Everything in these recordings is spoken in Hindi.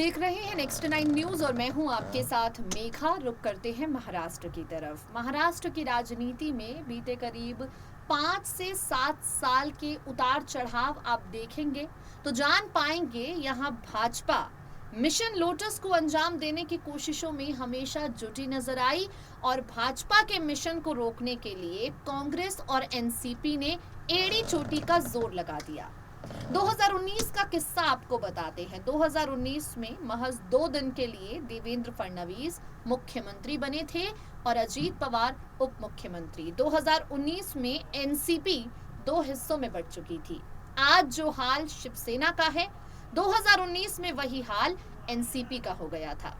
देख रहे हैं नेक्स्ट 9 न्यूज और मैं हूं आपके साथ मेघा। रुक करते हैं महाराष्ट्र की तरफ। महाराष्ट्र की राजनीति में बीते करीब 5 से 7 साल के उतार चढ़ाव आप देखेंगे तो जान पाएंगे यहाँ भाजपा मिशन लोटस को अंजाम देने की कोशिशों में हमेशा जुटी नजर आई और भाजपा के मिशन को रोकने के लिए कांग्रेस और एनसीपी ने एड़ी चोटी का जोर लगा दिया। 2019 का किस्सा आपको बताते हैं। 2019 में महज 2 दिन के लिए देवेंद्र फडणवीस मुख्यमंत्री बने थे और अजीत पवार उप मुख्यमंत्री। 2019 में एनसीपी 2 हिस्सों में बंट चुकी थी। आज जो हाल शिवसेना का है, 2019 में वही हाल एनसीपी का हो गया था।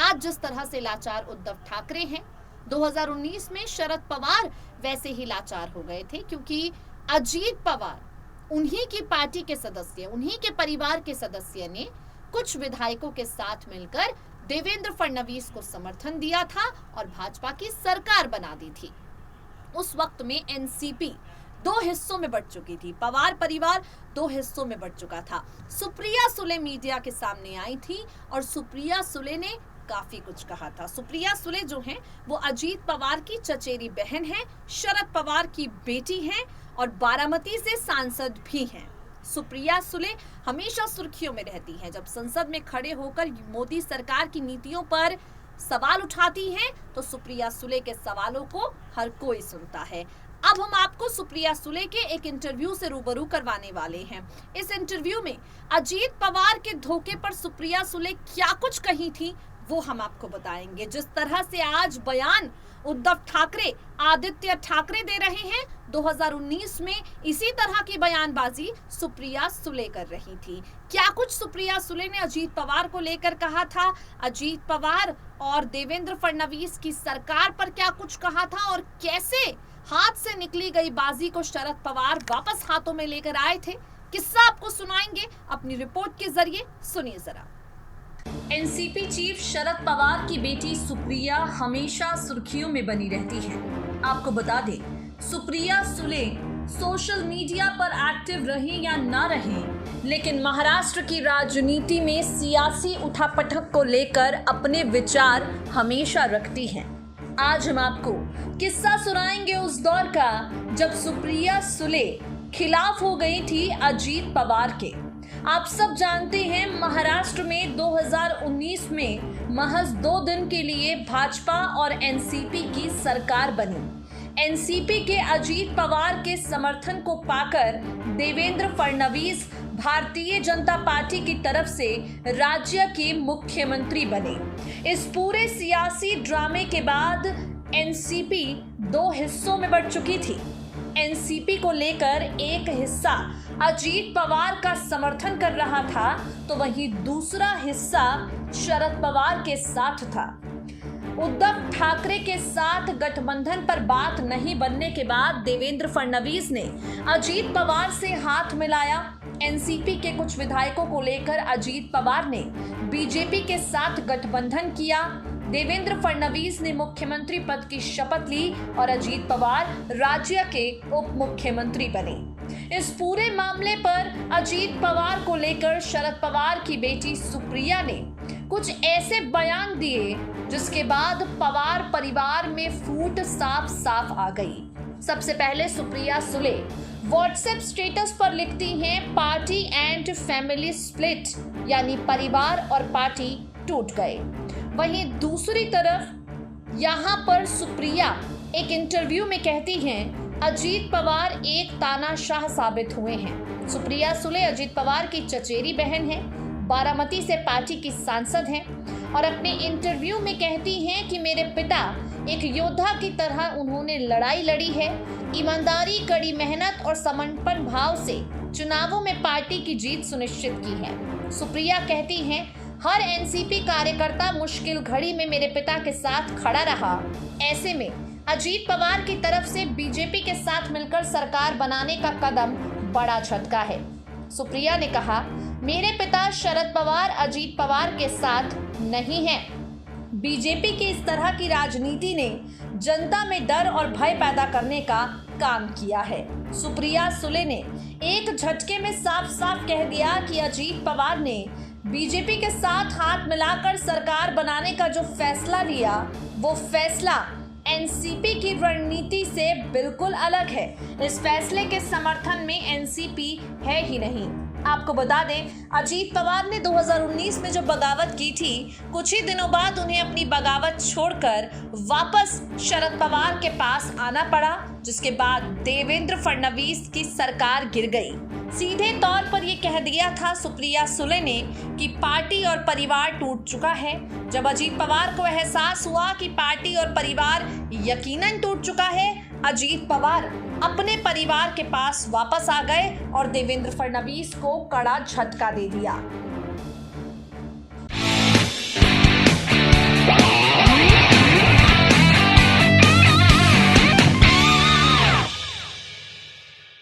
आज जिस तरह से लाचार उद्धव ठाकरे हैं, 2019 में शरद पवार वैसे ही लाचार हो गए थे, क्योंकि अजीत पवार उन्हीं की पार्टी के सदस्य, उन्हीं के परिवार के सदस्य ने कुछ विधायकों के साथ मिलकर देवेंद्र फडणवीस को समर्थन दिया था और भाजपा की सरकार बना दी थी। उस वक्त में एनसीपी 2 हिस्सों में बंट चुकी थी। पवार परिवार 2 हिस्सों में बंट चुका था। सुप्रिया सुले मीडिया के सामने आई थी और सुप्रिया सुले ने काफी कुछ कहा था। सुप्रिया सुले जो हैं वो अजीत पवार की चचेरी बहन है, शरद पवार की बेटी हैं और बारामती से सांसद भी हैं। सुप्रिया सुले हमेशा सुर्खियों में रहती हैं। जब संसद में खड़े होकर मोदी सरकार की नीतियों पर सवाल उठाती हैं तो सुप्रिया सुले के सवालों को हर कोई सुनता है। अब हम आपको सुप्रिया सुले के एक इंटरव्यू से रूबरू करवाने वाले हैं। इस इंटरव्यू में अजीत पवार के धोखे पर सुप्रिया सुले क्या कुछ कही थी वो हम आपको बताएंगे। जिस तरह से आज बयान उद्धव ठाकरे, आदित्य ठाकरे दे रहे हैं, 2019 में इसी तरह की बयानबाजी सुप्रिया सुले कर रही थी। क्या कुछ सुप्रिया सुले ने अजीत पवार को लेकर कहा था, अजीत पवार और देवेंद्र फडणवीस की सरकार पर क्या कुछ कहा था और कैसे हाथ से निकली गई बाजी को शरद पवार वापस हाथों में लेकर आए थे, किस्सा आपको सुनाएंगे अपनी रिपोर्ट के जरिए। सुनिए जरा। एनसीपी चीफ शरद पवार की बेटी सुप्रिया हमेशा सुर्खियों में बनी रहती है। आपको बता दें, सुप्रिया सुले सोशल मीडिया पर एक्टिव रहे या ना रहे, लेकिन महाराष्ट्र की राजनीति में सियासी उठापटक को लेकर अपने विचार हमेशा रखती हैं। आज हम आपको किस्सा सुनाएंगे उस दौर का जब सुप्रिया सुले खिलाफ हो गई थी अजीत पवार के। आप सब जानते हैं, महाराष्ट्र में 2019 में महज 2 दिन के लिए भाजपा और एनसीपी की सरकार बनी। एनसीपी के अजीत पवार के समर्थन को पाकर देवेंद्र फडणवीस भारतीय जनता पार्टी की तरफ से राज्य के मुख्यमंत्री बने। इस पूरे सियासी ड्रामे के बाद एनसीपी 2 हिस्सों में बंट चुकी थी। एनसीपी को लेकर एक हिस्सा अजीत पवार का समर्थन कर रहा था तो वहीं दूसरा हिस्सा शरद पवार के साथ था। उद्धव ठाकरे के साथ गठबंधन पर बात नहीं बनने के बाद देवेंद्र फडणवीस ने अजीत पवार से हाथ मिलाया। एनसीपी के कुछ विधायकों को लेकर अजीत पवार ने बीजेपी के साथ गठबंधन किया। देवेंद्र फडणवीस ने मुख्यमंत्री पद की शपथ ली और अजीत पवार राज्य के उप मुख्यमंत्री बने। इस पूरे मामले पर अजीत पवार को लेकर शरद पवार की बेटी सुप्रिया ने कुछ ऐसे बयान दिए जिसके बाद पवार परिवार में फूट साफ साफ आ गई। सबसे पहले सुप्रिया सुले व्हाट्सएप स्टेटस पर लिखती हैं, पार्टी एंड फैमिली स्प्लिट, यानी परिवार और पार्टी टूट गए। वहीं दूसरी तरफ यहाँ पर सुप्रिया एक इंटरव्यू में कहती हैं, अजीत पवार एक तानाशाह साबित हुए हैं। सुप्रिया सुले अजीत पवार की चचेरी बहन है, बारामती से पार्टी की सांसद हैं और अपने इंटरव्यू में कहती हैं कि मेरे पिता एक योद्धा की तरह उन्होंने लड़ाई लड़ी है, ईमानदारी, कड़ी मेहनत और समर्पण भाव से चुनावों में पार्टी की जीत सुनिश्चित की है। सुप्रिया कहती हैं, हर एनसीपी कार्यकर्ता मुश्किल घड़ी में मेरे पिता के साथ खड़ा रहा। ऐसे में अजीत पवार की तरफ से बीजेपी के साथ मिलकर सरकार बनाने का कदम बड़ा झटका है। सुप्रिया ने कहा, मेरे पिता शरद पवार अजीत पवार के साथ नहीं हैं। बीजेपी की इस तरह की राजनीति ने जनता में डर और भय पैदा करने का काम किया है। सुप्रिया सुले ने एक झटके में साफ साफ कह दिया कि अजीत पवार ने बीजेपी के साथ हाथ मिलाकर सरकार बनाने का जो फैसला लिया, वो फैसला एनसीपी की रणनीति से बिल्कुल अलग है। इस फैसले के समर्थन में एनसीपी है ही नहीं। आपको बता दें, अजीत पवार ने 2019 में जो बगावत की थी, कुछ ही दिनों बाद उन्हें अपनी बगावत छोड़कर वापस शरद पवार के पास आना पड़ा, जिसके बाद देवेंद्र फडणवीस की सरकार गिर गई। सीधे तौर पर यह कह दिया था सुप्रिया सुले ने कि पार्टी और परिवार टूट चुका है। जब अजीत पवार को एहसास हुआ कि पार्टी और परिवार यकीनन टूट चुका है, अजीत पवार अपने परिवार के पास वापस आ गए और देवेंद्र फडणवीस को कड़ा झटका दे दिया।